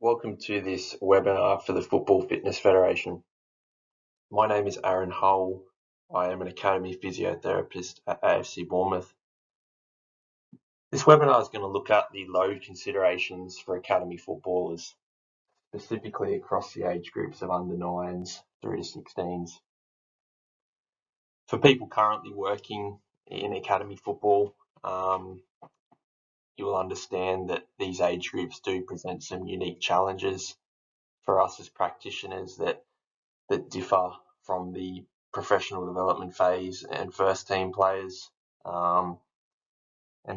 Welcome to this webinar for the Football Fitness Federation. My name is Aaron Hull. I am an Academy Physiotherapist at AFC Bournemouth. This webinar is going to look at the load considerations for Academy footballers, specifically across the age groups of under 9s through to 16s. For people currently working in Academy football, you will understand that these age groups do present some unique challenges for us as practitioners that differ from the professional development phase and first team players. And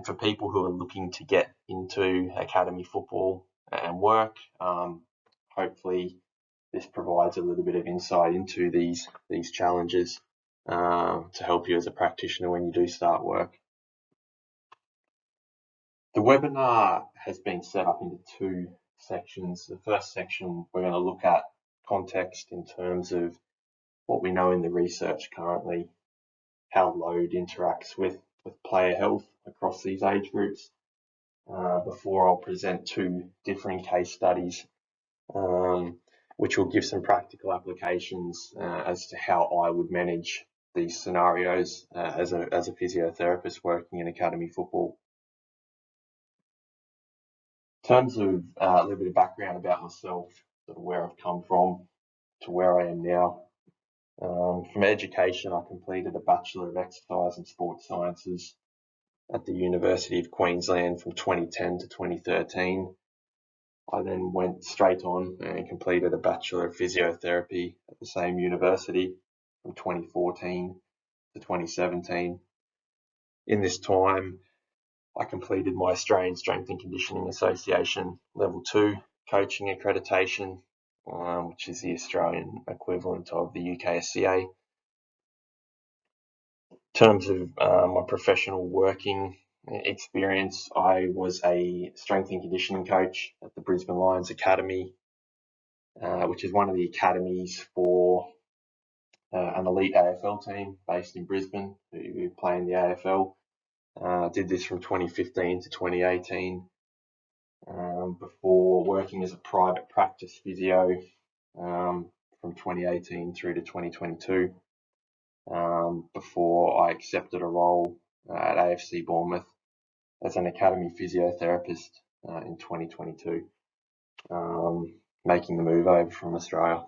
for people who are looking to get into academy football and work, hopefully this provides a little bit of insight into these challenges to help you as a practitioner when you do start work. The webinar has been set up into two sections. The first section, we're going to look at context in terms of what we know in the research currently, how load interacts with player health across these age groups, before I'll present two different case studies, which will give some practical applications as to how I would manage these scenarios as a physiotherapist working in academy football. In terms of a little bit of background about myself, sort of where I've come from to where I am now. From education, I completed a Bachelor of Exercise and Sports Sciences at the University of Queensland from 2010 to 2013. I then went straight on and completed a Bachelor of Physiotherapy at the same university from 2014 to 2017. In this time, I completed my Australian Strength and Conditioning Association Level 2 coaching accreditation, which is the Australian equivalent of the UKSCA. In terms of my professional working experience, I was a strength and conditioning coach at the Brisbane Lions Academy, which is one of the academies for an elite AFL team based in Brisbane who play in the AFL. Did this from 2015 to 2018 before working as a private practice physio from 2018 through to 2022 before I accepted a role at AFC Bournemouth as an academy physiotherapist in 2022, making the move over from Australia.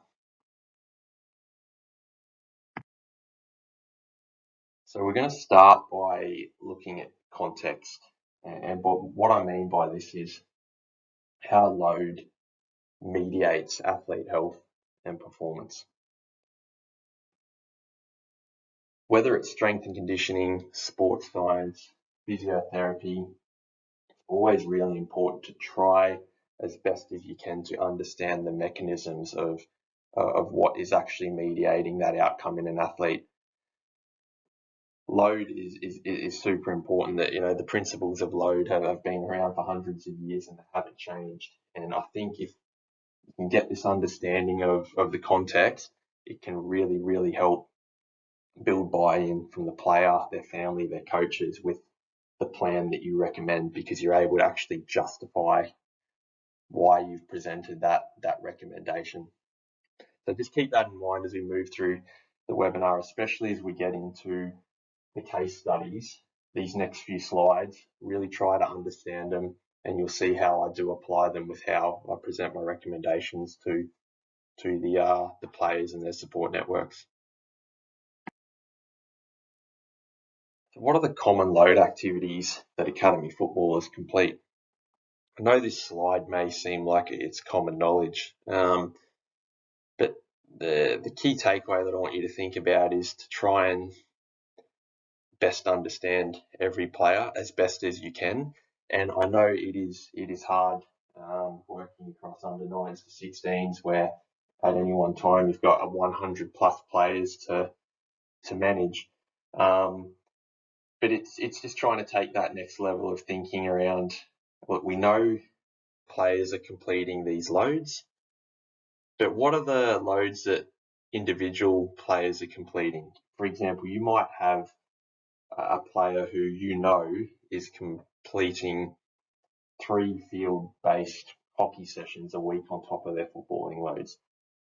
So we're going to start by looking at context, and what I mean by this is how load mediates athlete health and performance. Whether it's strength and conditioning, sports science, physiotherapy, it's always really important to try as best as you can to understand the mechanisms of what is actually mediating that outcome in an athlete. Load is super important. That the principles of load have been around for hundreds of years and haven't changed. And I think if you can get this understanding of the context, it can really help build buy-in from the player, their family, their coaches with the plan that you recommend, because you're able to actually justify why you've presented that recommendation. So just keep that in mind as we move through the webinar, especially as we get into the case studies. These next few slides, really try to understand them, and you'll see how I do apply them with how I present my recommendations to the players and their support networks. So what are the common load activities that academy footballers complete? I know this slide may seem like it's common knowledge, but the key takeaway that I want you to think about is to try and best understand every player as best as you can. And I know it is hard working across under 9s to 16s, where at any one time you've got 100 plus players to manage. But it's just trying to take that next level of thinking around what we know. Players are completing these loads, but what are the loads that individual players are completing? For example, you might have a player who is completing 3 field-based hockey multi-sessions a week on top of their footballing loads.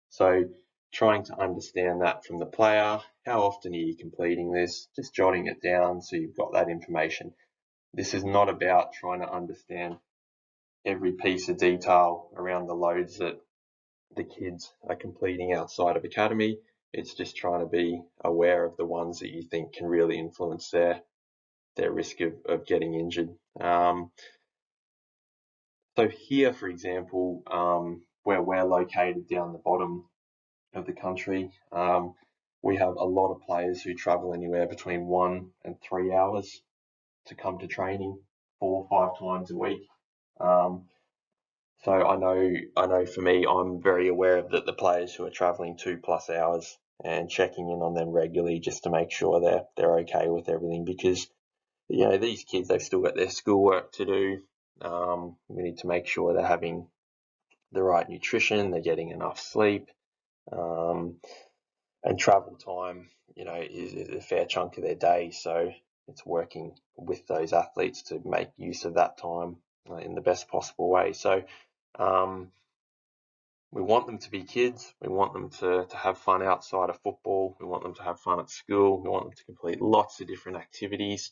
So trying to understand that from the player, how often are you completing this, just jotting it down so you've got that information. This is not about trying to understand every piece of detail around the loads that the kids are completing outside of academy. It's just trying to be aware of the ones that you think can really influence their risk of getting injured. So here, for example, where we're located down the bottom of the country, we have a lot of players who travel anywhere between 1 and 3 hours to come to training 4 or 5 times a week. So I know for me, I'm very aware of the players who are travelling 2+ hours and checking in on them regularly just to make sure they're okay with everything, because these kids, they've still got their schoolwork to do. We need to make sure they're having the right nutrition, they're getting enough sleep, and travel time, is a fair chunk of their day. So it's working with those athletes to make use of that time in the best possible way. So we want them to be kids. We want them to have fun outside of football. We want them to have fun at school. We want them to complete lots of different activities.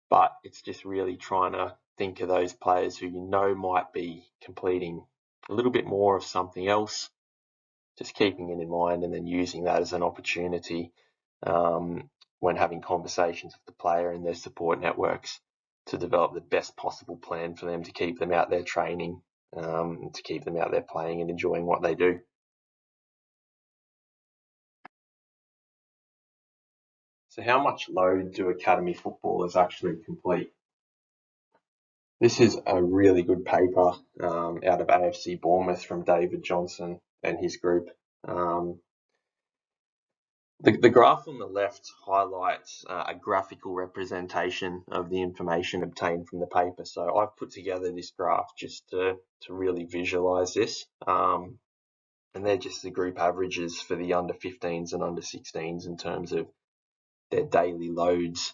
But it's just really trying to think of those players who might be completing a little bit more of something else, just keeping it in mind and then using that as an opportunity when having conversations with the player and their support networks to develop the best possible plan for them to keep them out there training, to keep them out there playing and enjoying what they do. So how much load do academy footballers actually complete? This is a really good paper out of AFC Bournemouth from David Johnson and his group. The graph on the left highlights a graphical representation of the information obtained from the paper. So I've put together this graph just to really visualize this. And they're just the group averages for the under 15s and under 16s in terms of their daily loads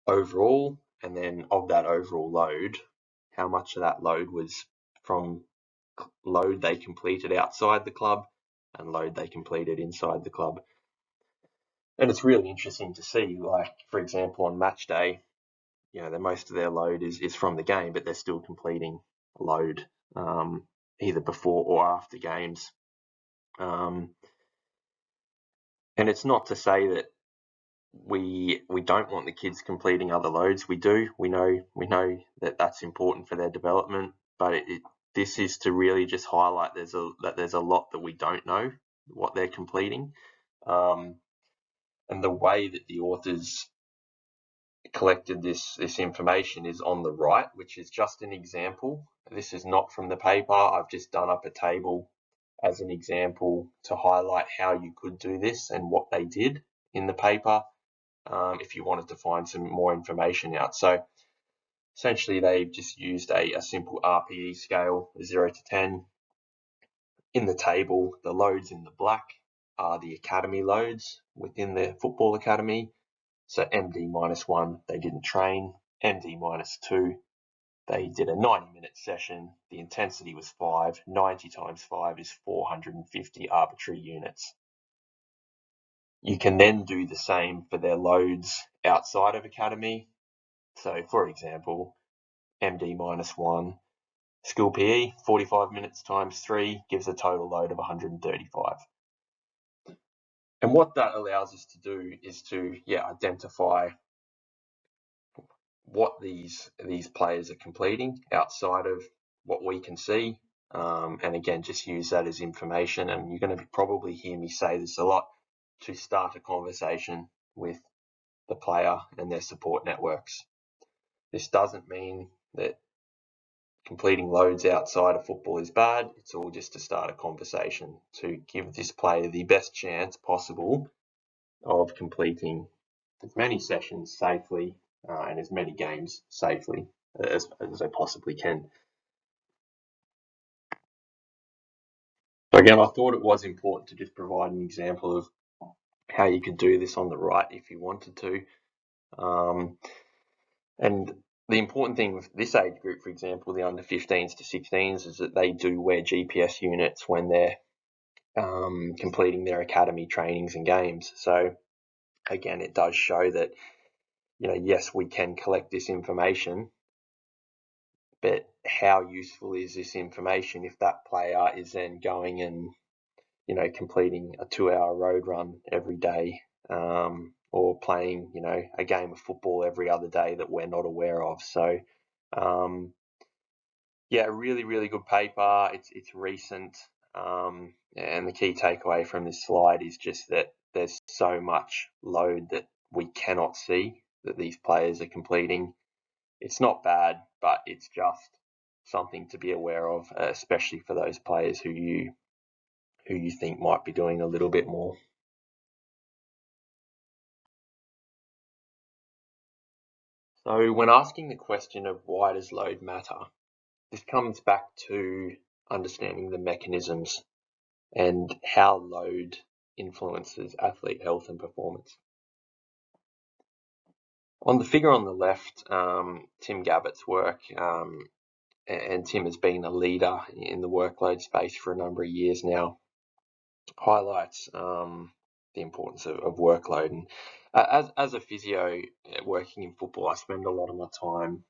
overall. And then of that overall load, how much of that load was from load they completed outside the club and load they completed inside the club. And it's really interesting to see, like, for example, on match day, most of their load is from the game, but they're still completing load either before or after games. And it's not to say that we don't want the kids completing other loads. We do. We know that that's important for their development, but this is to really just highlight that there's a lot that we don't know what they're completing. And the way that the authors collected this information is on the right, which is just an example. This is not from the paper. I've just done up a table as an example to highlight how you could do this and what they did in the paper if you wanted to find some more information out. So essentially they've just used a simple RPE scale, 0 to 10. In the table, the loads in the black are the academy loads within the football academy. So MD -1, they didn't train. MD -2, they did a 90-minute session. The intensity was 5. 90 times 5 is 450 arbitrary units. You can then do the same for their loads outside of academy. So, for example, MD -1, school PE, 45 minutes times 3 gives a total load of 135. And what that allows us to do is to identify what these players are completing outside of what we can see, and again, just use that as information. And you're going to probably hear me say this a lot, to start a conversation with the player and their support networks. This doesn't mean that completing loads outside of football is bad. It's all just to start a conversation to give this player the best chance possible of completing as many sessions safely and as many games safely as they possibly can. So again, I thought it was important to just provide an example of how you could do this on the right if you wanted to. And the important thing with this age group, for example, the under 15s to 16s, is that they do wear GPS units when they're completing their academy trainings and games. So again, it does show that, yes, we can collect this information, but how useful is this information if that player is then going and, completing a 2-hour road run every day, or playing, a game of football every other day that we're not aware of. So, yeah, really, really good paper. It's recent, and the key takeaway from this slide is just that there's so much load that we cannot see that these players are completing. It's not bad, but it's just something to be aware of, especially for those players who you think might be doing a little bit more. So when asking the question of why does load matter, this comes back to understanding the mechanisms and how load influences athlete health and performance. On the figure on the left, Tim Gabbett's work, and Tim has been a leader in the workload space for a number of years now, highlights the importance of workload. And as a physio working in football, I spend a lot of my time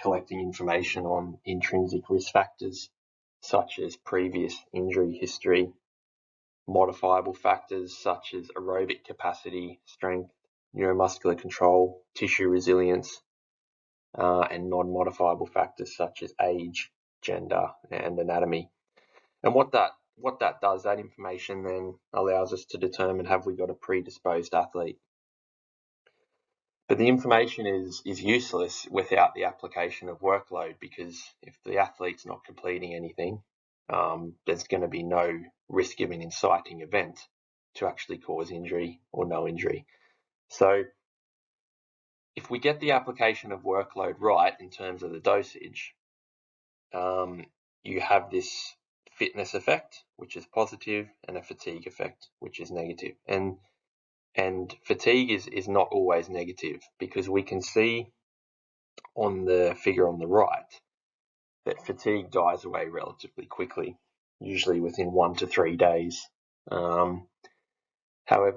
collecting information on intrinsic risk factors such as previous injury history, modifiable factors such as aerobic capacity, strength, neuromuscular control, tissue resilience, and non-modifiable factors such as age, gender, and anatomy. And what that does, that information then allows us to determine, have we got a predisposed athlete? But the information is useless without the application of workload, because if the athlete's not completing anything, there's going to be no risk of an inciting event to actually cause injury or no injury. So if we get the application of workload right in terms of the dosage, you have this fitness effect, which is positive, and a fatigue effect, which is negative. And fatigue is not always negative, because we can see on the figure on the right that fatigue dies away relatively quickly, usually within 1 to 3 days. However,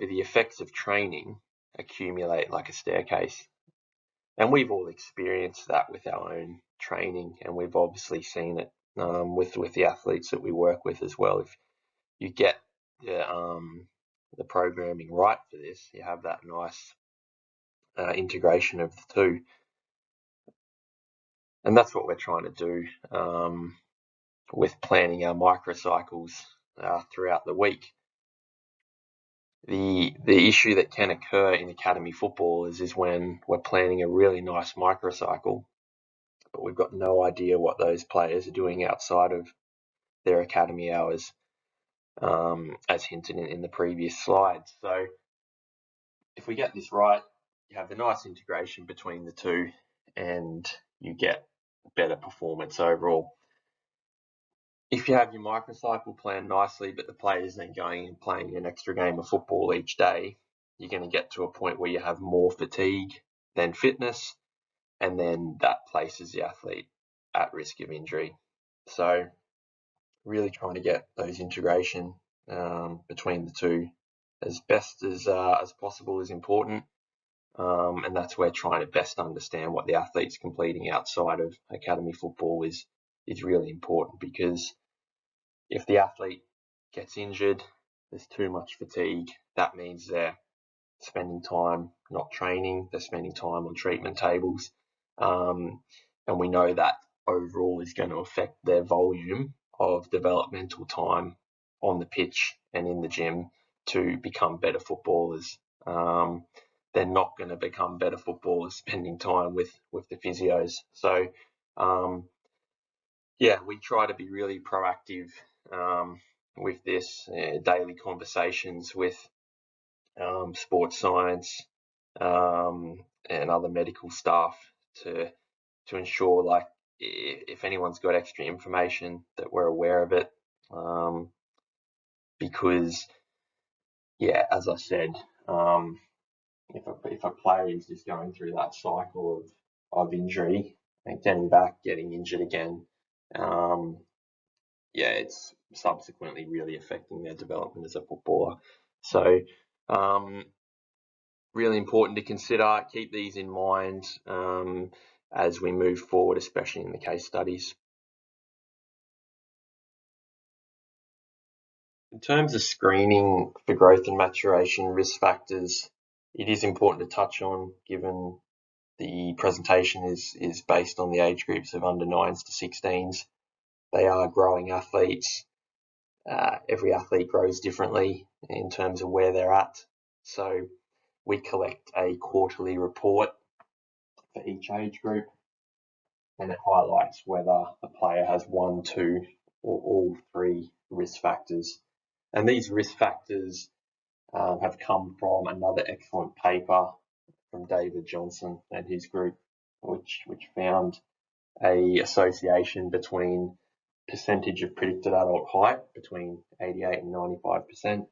the effects of training accumulate like a staircase. And we've all experienced that with our own training, and we've obviously seen it with the athletes that we work with as well. If you get the programming right for this, you have that nice integration of the two. And that's what we're trying to do with planning our microcycles throughout the week. The issue that can occur in academy football is when we're planning a really nice microcycle, but we've got no idea what those players are doing outside of their academy hours, as hinted in the previous slides. So if we get this right, you have the nice integration between the two, and you get better performance overall. If you have your microcycle planned nicely, but the player's then going and playing an extra game of football each day, you're going to get to a point where you have more fatigue than fitness, and then that places the athlete at risk of injury. So really trying to get those integration between the two as best as possible is important. And that's where trying to best understand what the athlete's completing outside of academy football is really important, because if the athlete gets injured, there's too much fatigue, that means they're spending time not training, they're spending time on treatment tables, and we know that overall is going to affect their volume of developmental time on the pitch and in the gym to become better footballers. They're not going to become better footballers spending time with the physios. So we try to be really proactive with this, daily conversations with sports science and other medical staff to ensure, like, if anyone's got extra information, that we're aware of it, because as I said, if a player is just going through that cycle of of injury and getting back, getting injured again, it's subsequently really affecting their development as a footballer. So, really important to consider. Keep these in mind as we move forward, especially in the case studies. In terms of screening for growth and maturation risk factors, it is important to touch on, given the presentation is based on the age groups of under 9s to 16s. They are growing athletes. Every athlete grows differently in terms of where they're at. So we collect a quarterly report for each age group, and it highlights whether the player has 1, 2, or all 3 risk factors. And these risk factors have come from another excellent paper from David Johnson and his group, which found a association between percentage of predicted adult height between 88 and 95%,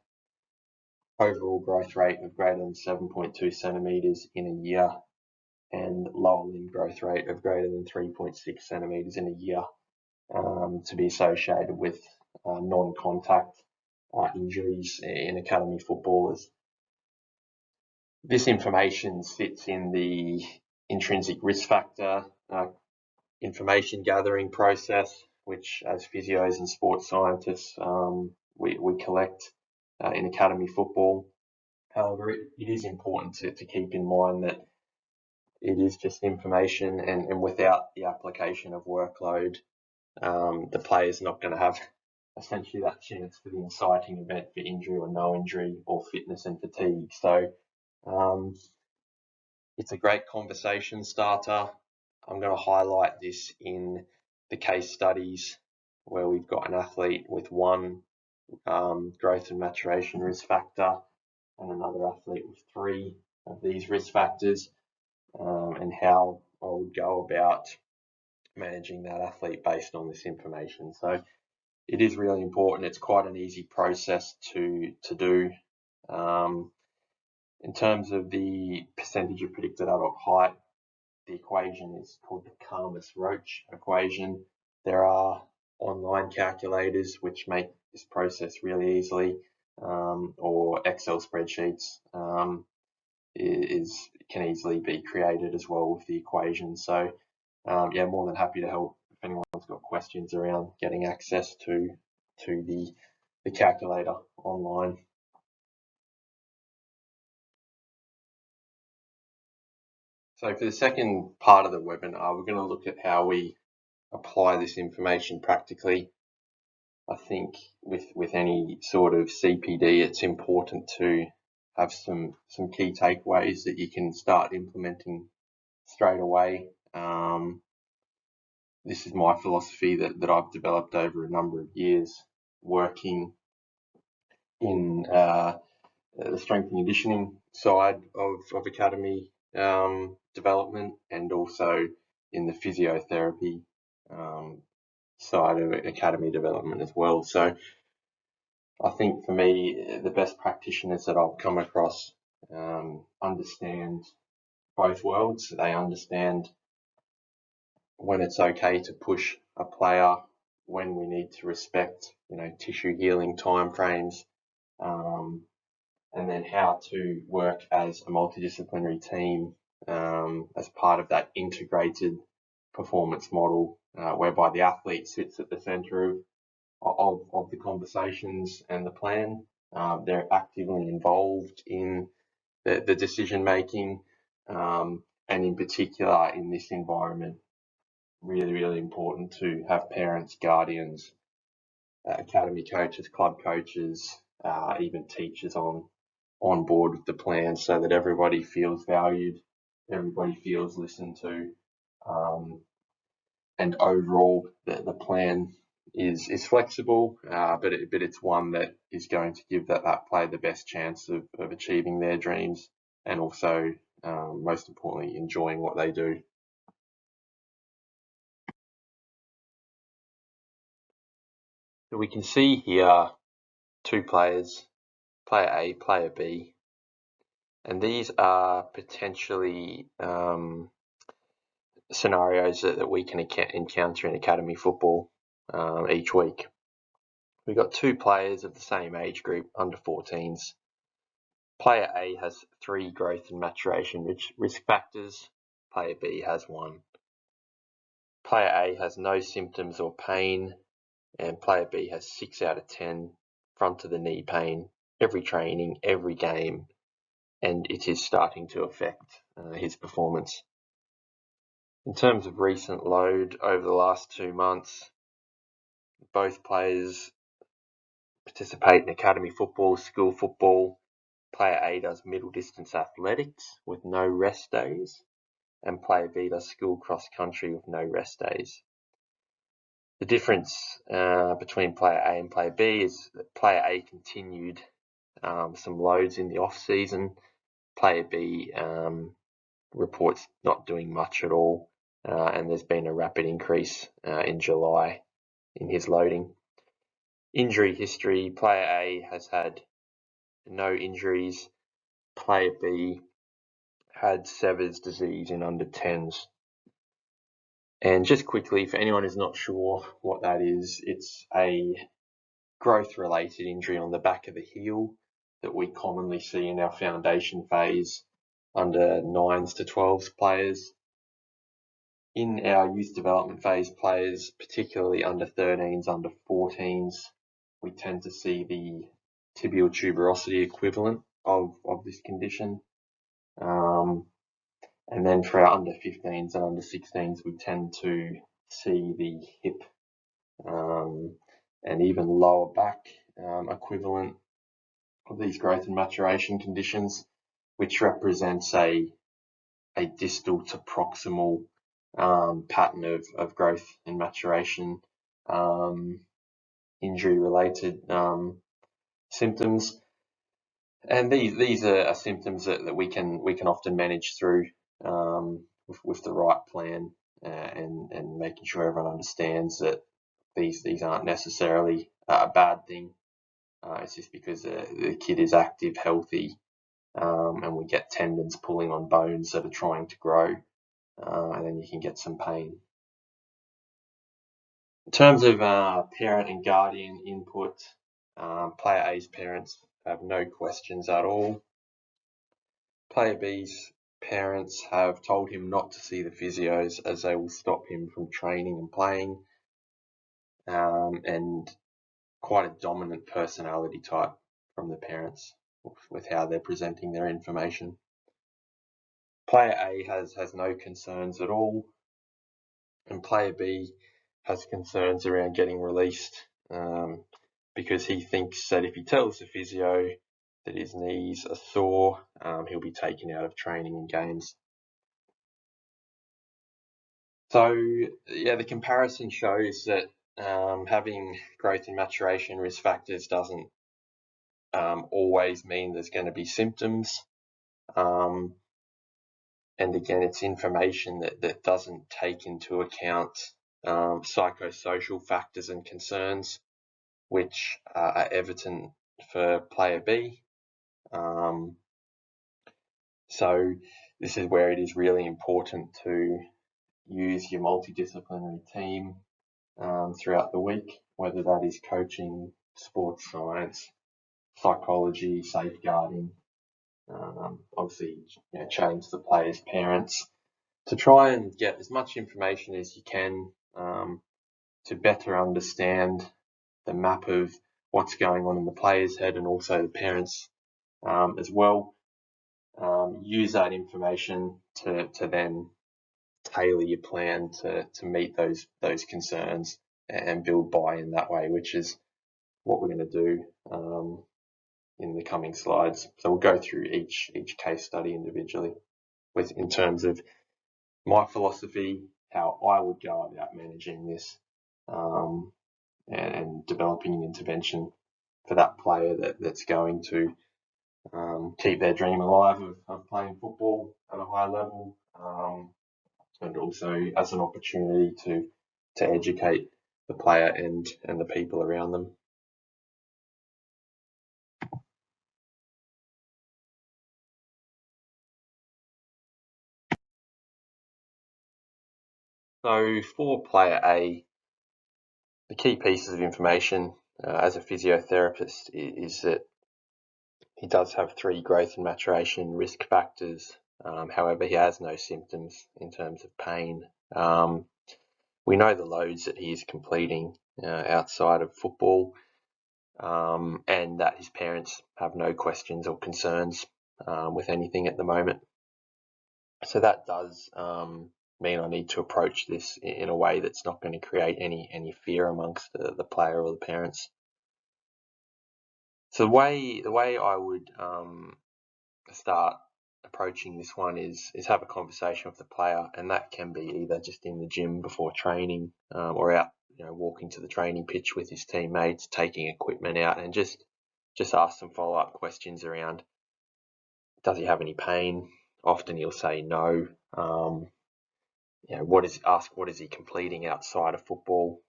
overall growth rate of greater than 7.2 centimeters in a year, and lower limb growth rate of greater than 3.6 centimeters in a year to be associated with non-contact injuries in academy footballers. This information sits in the intrinsic risk factor information gathering process, which as physios and sports scientists we collect in academy football. However, it is important to keep in mind that it is just information, and without the application of workload, the player's not going to have essentially that chance for the inciting event for injury or no injury, or fitness and fatigue. So it's a great conversation starter. I'm going to highlight this in the case studies where we've got an athlete with 1 growth and maturation risk factor and another athlete with 3 of these risk factors, and how I would go about managing that athlete based on this information. So it is really important. It's quite an easy process to do. In terms of the percentage of predicted adult height, the equation is called the Khamis-Roach equation. There are online calculators which make this process really easily, or Excel spreadsheets can easily be created as well with the equation. So more than happy to help if anyone's got questions around getting access to the calculator online. So for the second part of the webinar, we're going to look at how we apply this information practically. I think with any sort of CPD, it's important to have some key takeaways that you can start implementing straight away. This is my philosophy that I've developed over a number of years working in the strength and conditioning side of academy development, and also in the physiotherapy side of academy development as well. So I think for me, the best practitioners that I've come across understand both worlds. They understand when it's okay to push a player, when we need to respect, tissue healing timeframes, and then how to work as a multidisciplinary team as part of that integrated performance model, whereby the athlete sits at the center of the conversations and the plan. They're actively involved in the decision making, and in particular in this environment, really, really important to have parents, guardians, academy coaches, club coaches, even teachers on board with the plan, so that everybody feels valued, everybody feels listened to, and overall the plan is flexible, but it's one that is going to give that player the best chance of achieving their dreams, and also most importantly enjoying what they do. So we can see here 2 players, player A, player B, and these are potentially scenarios that we can encounter in academy football each week. We've got two players of the same age group, under 14s. Player A has 3 growth and maturation risk factors. Player B has 1. Player A has no symptoms or pain, and player B has 6 out of 10 front of the knee pain every training, every game, and it is starting to affect his performance. In terms of recent load over the last 2 months, both players participate in academy football, school football. Player A does middle distance athletics with no rest days, and player B does school cross country with no rest days. The difference between player A and player B is that player A continued some loads in the off season. Player B reports not doing much at all, and there's been a rapid increase in July in his loading. Injury history: player A has had no injuries. Player B had Sever's disease in under 10s. And just quickly, for anyone who's not sure what that is, it's a growth-related injury on the back of the heel that we commonly see in our foundation phase under 9s to 12s players. In our youth development phase players, particularly under 13s, under 14s, we tend to see the tibial tuberosity equivalent of this condition. And then for our under 15s and under 16s, we tend to see the hip and even lower back equivalent of these growth and maturation conditions, which represents a distal to proximal pattern of growth and maturation injury-related symptoms. And these are symptoms that we can often manage through with the right plan and making sure everyone understands that these aren't necessarily a bad thing. It's just because the kid is active, healthy, and we get tendons pulling on bones that are trying to grow, and then you can get some pain. In terms of parent and guardian input, player A's parents have no questions at all. Player B's parents have told him not to see the physios as they will stop him from training and playing, and quite a dominant personality type from the parents with how they're presenting their information. Player A has no concerns at all, and player B has concerns around getting released because he thinks that if he tells the physio that his knees are sore, he'll be taken out of training and games. So yeah, the comparison shows that having growth and maturation risk factors doesn't always mean there's going to be symptoms. And again, it's information that doesn't take into account psychosocial factors and concerns, which are evident for player B. So this is where it is really important to use your multidisciplinary team throughout the week, whether that is coaching, sports science, psychology, safeguarding, obviously chatting to the players' parents, to try and get as much information as you can to better understand the map of what's going on in the player's head and also the parents as well. Use that information to then tailor your plan to meet those concerns and build buy-in that way, which is what we're going to do in the coming slides. So we'll go through each case study individually in terms of my philosophy, how I would go about managing this, and developing an intervention for that player that's going to keep their dream alive of playing football at a high level, and also as an opportunity to educate the player and the people around them. So for player A, the key pieces of information as a physiotherapist is that he does have 3 growth and maturation risk factors. However, he has no symptoms in terms of pain. We know the loads that he is completing outside of football, and that his parents have no questions or concerns with anything at the moment. So that does mean I need to approach this in a way that's not going to create any fear amongst the player or the parents. So the way I would start approaching this one is have a conversation with the player, and that can be either just in the gym before training, or out, walking to the training pitch with his teammates, taking equipment out, and just ask some follow-up questions around, does he have any pain? Often he'll say no. What is he completing outside of football?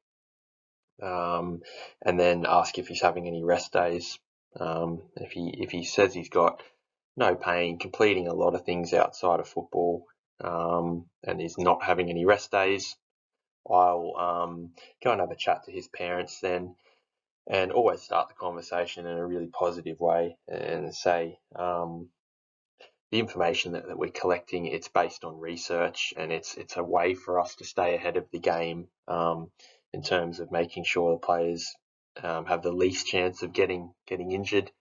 And then ask if he's having any rest days. If he says he's got no pain, completing a lot of things outside of football, and he's not having any rest days, I'll go and have a chat to his parents then, and always start the conversation in a really positive way and say, the information that we're collecting, it's based on research, and it's a way for us to stay ahead of the game in terms of making sure the players have the least chance of getting injured,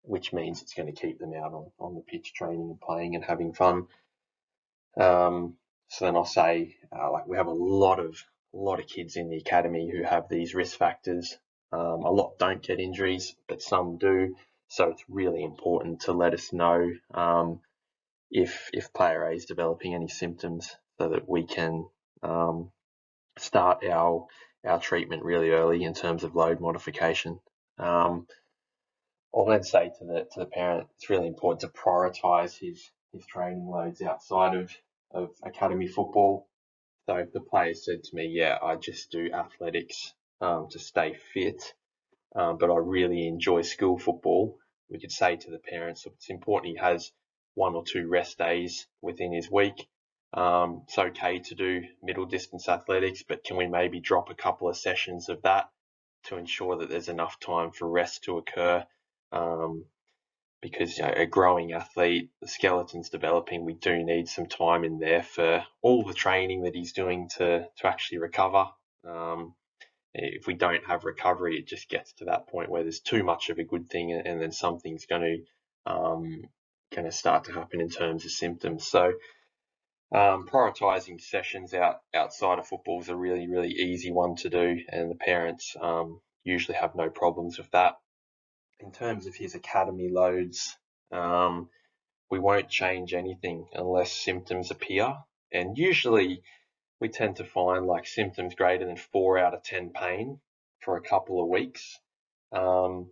which means it's going to keep them out on the pitch training and playing and having fun. So then I'll say, we have a lot of kids in the academy who have these risk factors. A lot don't get injuries, but some do. So it's really important to let us know if player A is developing any symptoms, so that we can start our treatment really early in terms of load modification. I'll then say to the parent, it's really important to prioritise his training loads outside of academy football. So if the player said to me, yeah, I just do athletics to stay fit, but I really enjoy school football, we could say to the parents it's important he has 1 or 2 rest days within his week. It's okay to do middle distance athletics, but can we maybe drop a couple of sessions of that to ensure that there's enough time for rest to occur? Because a growing athlete, the skeleton's developing, we do need some time in there for all the training that he's doing to actually recover. If we don't have recovery, it just gets to that point where there's too much of a good thing, and then something's going to start to happen in terms of symptoms. So prioritizing sessions outside of football is a really, really easy one to do, and the parents usually have no problems with that. In terms of his academy loads, we won't change anything unless symptoms appear, and usually we tend to find symptoms greater than 4 out of 10 pain for a couple of weeks are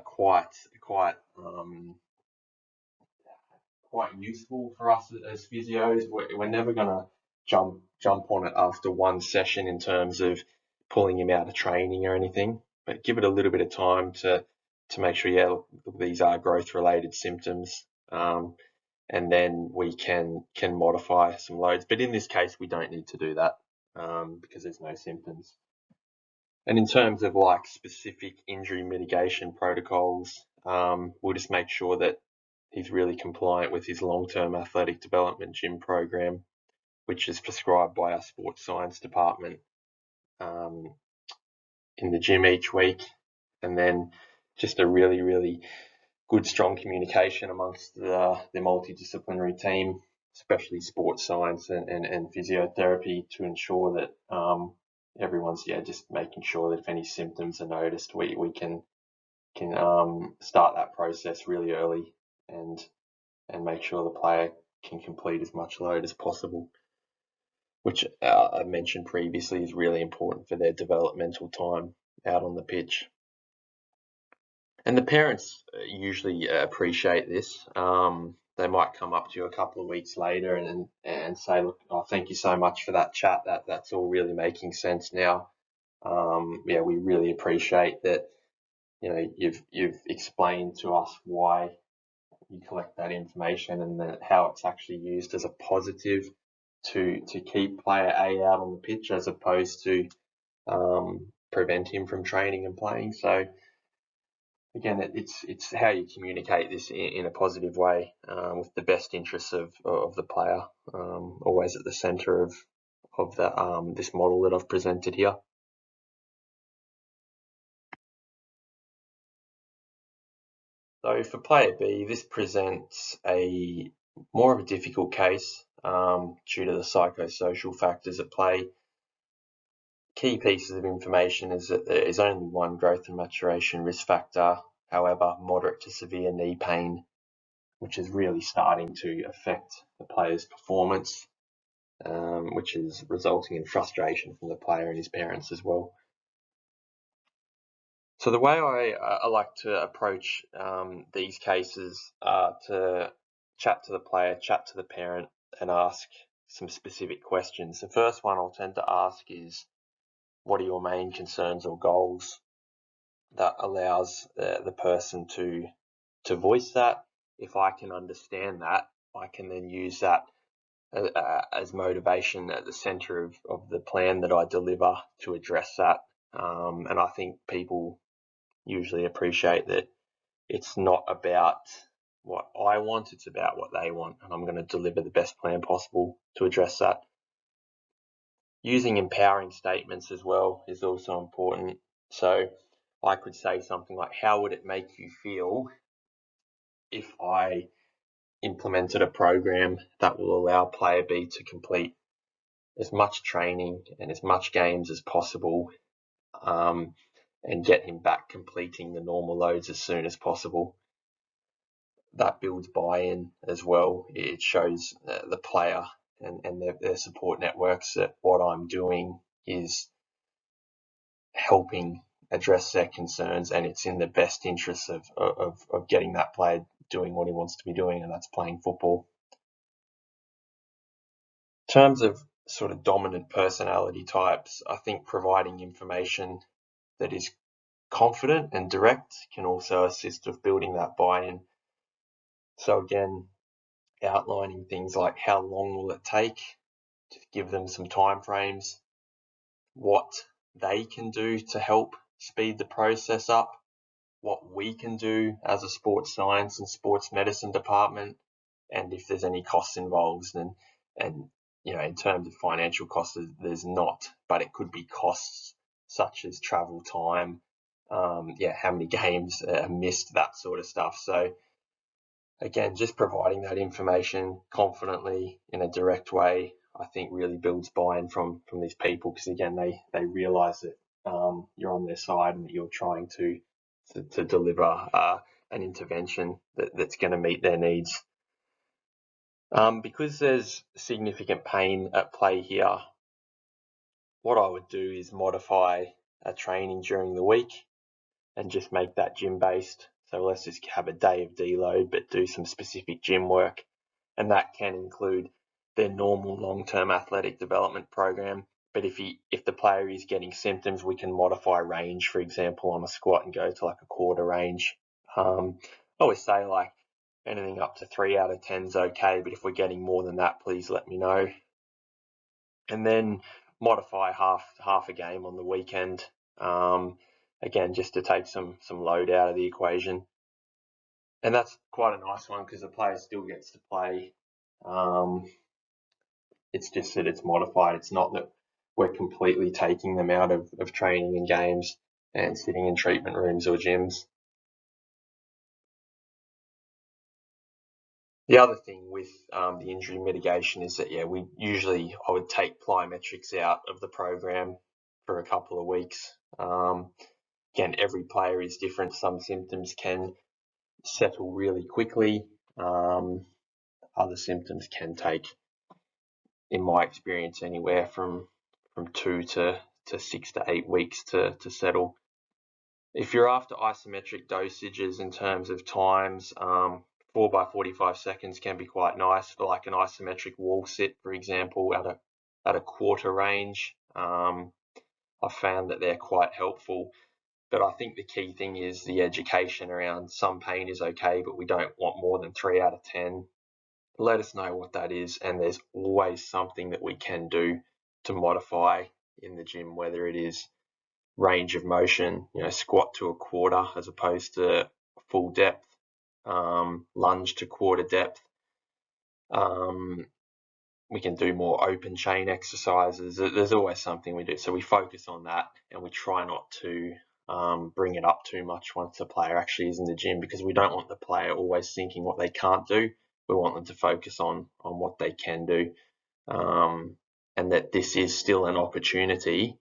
quite useful for us as physios. We're never going to jump on it after one session in terms of pulling him out of training or anything, but give it a little bit of time to make sure, these are growth related symptoms, and then we can modify some loads. But in this case, we don't need to do that because there's no symptoms. And in terms of specific injury mitigation protocols, we'll just make sure that he's really compliant with his long-term athletic development gym program, which is prescribed by our sports science department in the gym each week. And then just a really, really good, strong communication amongst the multidisciplinary team, especially sports science and physiotherapy, to ensure that everyone's just making sure that if any symptoms are noticed, we can start that process really early and make sure the player can complete as much load as possible, which I mentioned previously is really important for their developmental time out on the pitch. And the parents usually appreciate this. They might come up to you a couple of weeks later and say, look, thank you so much for that chat. That's all really making sense now. We really appreciate that. You've explained to us why you collect that information and how it's actually used as a positive to keep player A out on the pitch as opposed to prevent him from training and playing. So again, it's how you communicate this in a positive way, with the best interests of the player always at the centre of the this model that I've presented here. So for player B, this presents a more of a difficult case due to the psychosocial factors at play. Key pieces of information is that there is only one growth and maturation risk factor, however, moderate to severe knee pain, which is really starting to affect the player's performance, which is resulting in frustration from the player and his parents as well. So the way I like to approach these cases are to chat to the player, chat to the parent, and ask some specific questions. The first one I'll tend to ask is, what are your main concerns or goals? That allows the person to voice that. If I can understand that, I can then use that as motivation at the center of the plan that I deliver to address that. And I think people usually appreciate that it's not about what I want, it's about what they want, and I'm going to deliver the best plan possible to address that. Using empowering statements as well is also important. So I could say something like, how would it make you feel if I implemented a program that will allow player B to complete as much training and as much games as possible, and get him back completing the normal loads as soon as possible? That builds buy-in as well. It shows the player and their support networks that what I'm doing is helping address their concerns, and it's in the best interests of getting that player doing what he wants to be doing, and that's playing football. In terms of sort of dominant personality types, I think providing information that is confident and direct can also assist with building that buy-in. So again, outlining things like how long will it take, to give them some time frames, what they can do to help speed the process up, what we can do as a sports science and sports medicine department, and if there's any costs involved. And in terms of financial costs, there's not, but it could be costs such as travel time, how many games are missed, that sort of stuff. So again, just providing that information confidently in a direct way, I think really builds buy-in from these people, because again, they realise that you're on their side and that you're trying to deliver an intervention that's going to meet their needs. Because there's significant pain at play here, what I would do is modify a training during the week and just make that gym-based. So let's just have a day of deload, but do some specific gym work. And that can include their normal long-term athletic development program. But if the player is getting symptoms, we can modify range, for example, on a squat and go to like a quarter range. I always say like anything up to 3 out of 10 is okay, but if we're getting more than that, please let me know. And then modify half a game on the weekend. Again, just to take some load out of the equation. And that's quite a nice one because the player still gets to play. It's just that it's modified. It's not that we're completely taking them out of training and games and sitting in treatment rooms or gyms. The other thing with the injury mitigation is that, I would take plyometrics out of the program for a couple of weeks. Again, every player is different. Some symptoms can settle really quickly. Other symptoms can take, in my experience, anywhere from 2 to 6 to 8 weeks to settle. If you're after isometric dosages in terms of times, 4 by 45 seconds can be quite nice for like an isometric wall sit, for example, at a quarter range. I've found that they're quite helpful. But I think the key thing is the education around some pain is okay, but we don't want more than 3 out of 10. let us know what that is, and there's always something that we can do to modify in the gym, whether it is range of motion, squat to a quarter as opposed to full depth, lunge to quarter depth. We can do more open chain exercises. There's always something we do. So we focus on that, and we try not to bring it up too much once the player actually is in the gym, because we don't want the player always thinking what they can't do. We want them to focus on what they can do, and that this is still an opportunity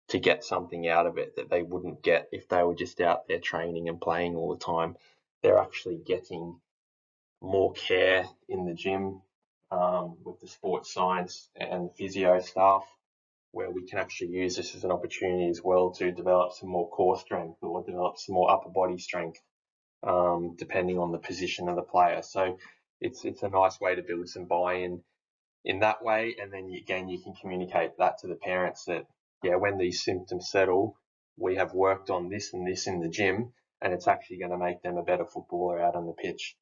to get something out of it that they wouldn't get if they were just out there training and playing all the time. They're actually getting more care in the gym, with the sports science and physio staff, where we can actually use this as an opportunity as well to develop some more core strength or develop some more upper body strength, depending on the position of the player. So it's a nice way to build some buy-in in that way. And then again, you can communicate that to the parents that, when these symptoms settle, we have worked on this and this in the gym, and it's actually going to make them a better footballer out on the pitch.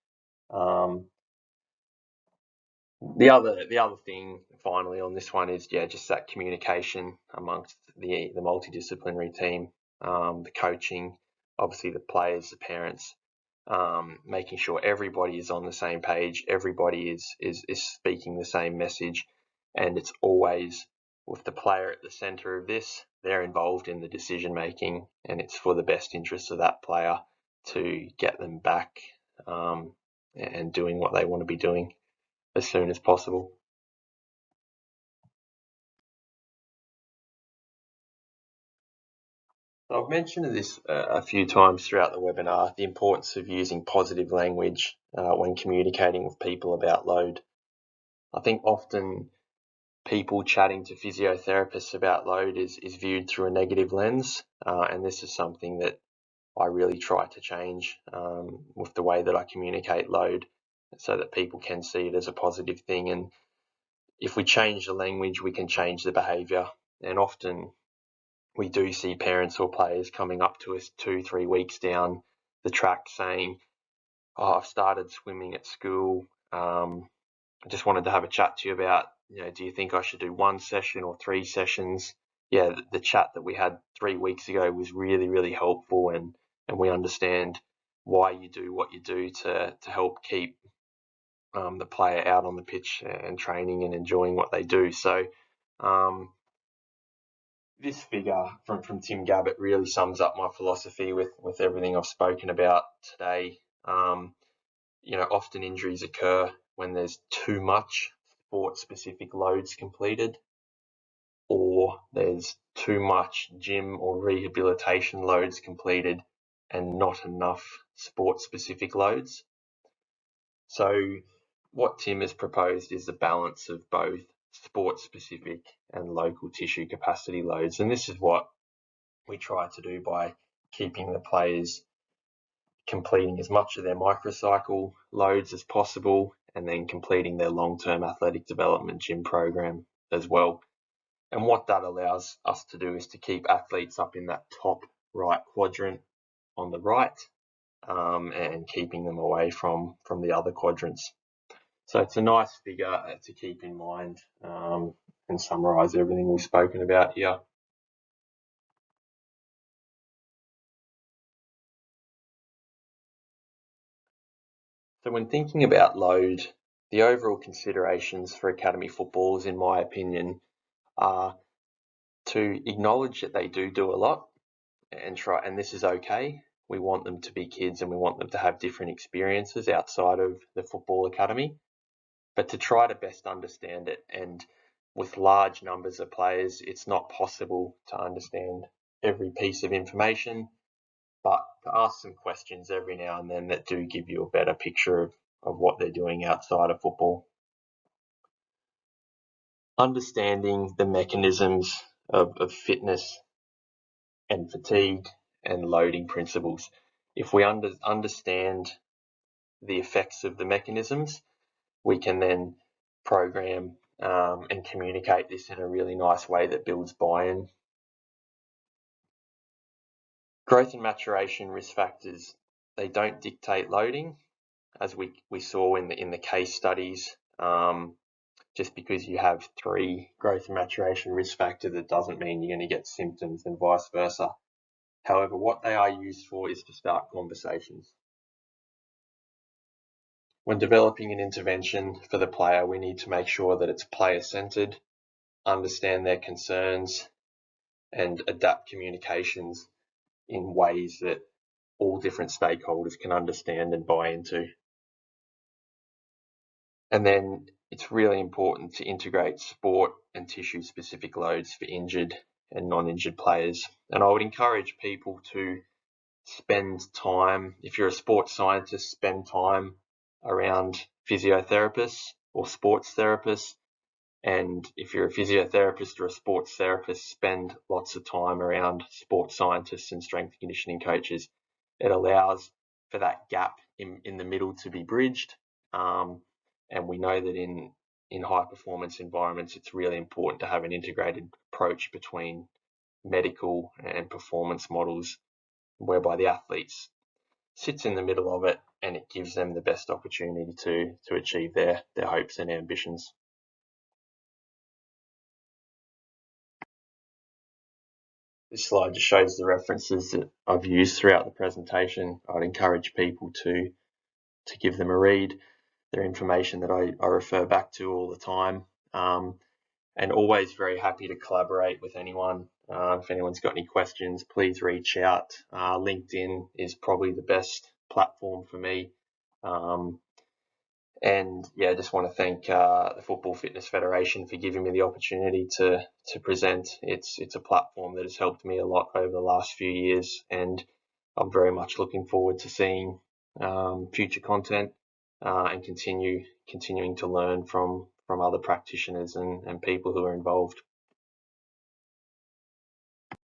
The other thing finally on this one is just that communication amongst the multidisciplinary team, the coaching, obviously the players, the parents, making sure everybody is on the same page, everybody is speaking the same message, and it's always with the player at the center of this. They're involved in the decision making, and it's for the best interest of that player to get them back, and doing what they want to be doing as soon as possible. I've mentioned this a few times throughout the webinar, the importance of using positive language when communicating with people about load. I think often people chatting to physiotherapists about load is viewed through a negative lens, and this is something that I really try to change with the way that I communicate load, so that people can see it as a positive thing. And if we change the language, we can change the behaviour. And often we do see parents or players coming up to us 2-3 weeks down the track saying, I've started swimming at school. I just wanted to have a chat to you about, do you think I should do 1 session or 3 sessions? The chat that we had 3 weeks ago was really, really helpful, and we understand why you do what you do to help keep the player out on the pitch and training and enjoying what they do. So this figure from Tim Gabbett really sums up my philosophy with everything I've spoken about today. Often injuries occur when there's too much sport-specific loads completed, or there's too much gym or rehabilitation loads completed and not enough sport-specific loads. So what Tim has proposed is a balance of both sport-specific and local tissue capacity loads. And this is what we try to do by keeping the players completing as much of their microcycle loads as possible, and then completing their long-term athletic development gym program as well. And what that allows us to do is to keep athletes up in that top right quadrant on the right, and keeping them away from the other quadrants. So it's a nice figure to keep in mind, and summarize everything we've spoken about here. So when thinking about load, the overall considerations for academy footballers, in my opinion, are to acknowledge that they do a lot and try, and this is okay. We want them to be kids, and we want them to have different experiences outside of the football academy, but to try to best understand it. And with large numbers of players, it's not possible to understand every piece of information, but to ask some questions every now and then that do give you a better picture of what they're doing outside of football. Understanding the mechanisms of fitness and fatigue and loading principles. If we understand the effects of the mechanisms, we can then program and communicate this in a really nice way that builds buy-in. Growth and maturation risk factors, they don't dictate loading, as we saw in the case studies Just because you have 3 growth and maturation risk factors, that doesn't mean you're going to get symptoms, and vice versa. However, what they are used for is to start conversations. When developing an intervention for the player, we need to make sure that it's player-centered, understand their concerns, and adapt communications in ways that all different stakeholders can understand and buy into. And then it's really important to integrate sport and tissue specific loads for injured and non-injured players. And I would encourage people to spend time, if you're a sports scientist, spend time around physiotherapists or sports therapists. And if you're a physiotherapist or a sports therapist, spend lots of time around sports scientists and strength and conditioning coaches. It allows for that gap in the middle to be bridged. And we know that in high performance environments, it's really important to have an integrated approach between medical and performance models, whereby the athletes sits in the middle of it, and it gives them the best opportunity to achieve their hopes and ambitions. This slide just shows the references that I've used throughout the presentation. I'd encourage people to give them a read. They're information that I refer back to all the time, and always very happy to collaborate with anyone. If anyone's got any questions, please reach out. LinkedIn is probably the best platform for me. And yeah, I just want to thank the Football Fitness Federation for giving me the opportunity to present. It's a platform that has helped me a lot over the last few years, and I'm very much looking forward to seeing future content and continuing to learn from other practitioners and people who are involved.